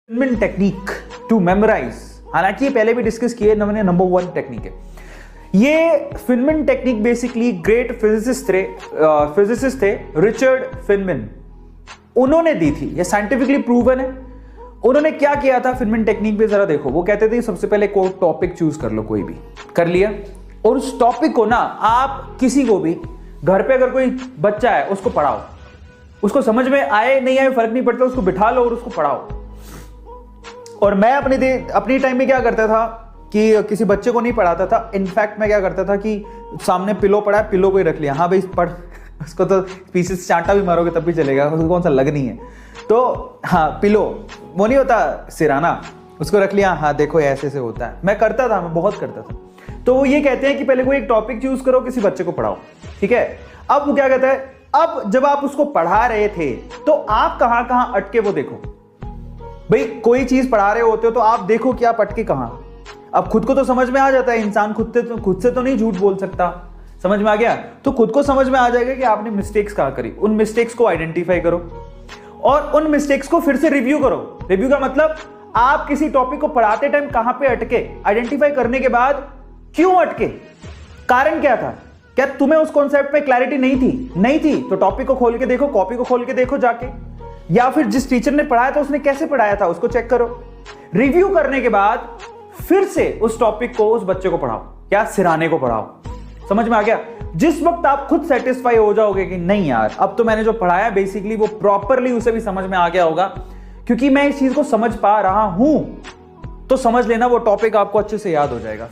Feynman technique to memorise, हालांकि ये पहले भी डिस्कस किए, मैंने नंबर 1 टेक्निक है ये। Feynman technique basically great physicist थे रिचर्ड फिनमैन, उन्होंने दी थी, ये साइंटिफिकली प्रूवन है। उन्होंने क्या किया था फिनमैन टेक्निक पे, जरा देखो। वो कहते थे सबसे पहले कोई टॉपिक चूज कर लो, कोई भी कर लिया, और उस टॉपिक को ना आप किसी को भी, घर पे अगर कोई बच्चा है उसको पढ़ाओ, उसको समझ में आए नहीं आए फर्क नहीं पड़ता, उसको बिठा लो और उसको पढ़ाओ। और मैं अपनी टाइम में क्या करता था कि किसी बच्चे को नहीं पढ़ाता था, इनफैक्ट मैं क्या करता था कि सामने पिलो पड़ा है, पिलो को ही रख लिया, हाँ भाई पढ़, उसको तो पीछे से चांटा भी मारोगे तब भी चलेगा, उसको कौन सा लग नहीं है, तो हाँ पिलो, वो नहीं होता सिराना, उसको रख लिया, हाँ देखो ऐसे से होता है। मैं करता था, मैं बहुत करता था। तो वो ये कहते हैं कि पहले कोई एक टॉपिक चूज करो, किसी बच्चे को पढ़ाओ, ठीक है। अब वो क्या कहता है, अब जब आप उसको पढ़ा रहे थे तो आप कहां कहां अटके वो देखो। भाई कोई चीज पढ़ा रहे होते हो तो आप देखो कि आप अटके कहां। अब खुद को तो समझ में आ जाता है, इंसान खुद से तो नहीं झूठ बोल सकता, समझ में आ गया, तो खुद को समझ में आ जाएगा कि आपने मिस्टेक्स कहां करी। उन मिस्टेक्स को आइडेंटिफाई करो और उन मिस्टेक्स को फिर से रिव्यू करो। रिव्यू का मतलब आप किसी टॉपिक को पढ़ाते टाइम कहां पे अटके, आइडेंटिफाई करने के बाद क्यों अटके, कारण क्या था, क्या तुम्हें उस कॉन्सेप्ट पे क्लैरिटी नहीं थी तो टॉपिक को खोल के देखो, कॉपी को खोल के देखो जाके, या फिर जिस टीचर ने पढ़ाया था उसने कैसे पढ़ाया था उसको चेक करो। रिव्यू करने के बाद फिर से उस टॉपिक को उस बच्चे को पढ़ाओ या सिराने को पढ़ाओ। समझ में आ गया? जिस वक्त आप खुद सेटिस्फाई हो जाओगे कि नहीं यार अब तो मैंने जो पढ़ाया बेसिकली वो प्रॉपरली उसे भी समझ में आ गया होगा, क्योंकि मैं इस चीज को समझ पा रहा हूं, तो समझ लेना वो टॉपिक आपको अच्छे से याद हो जाएगा।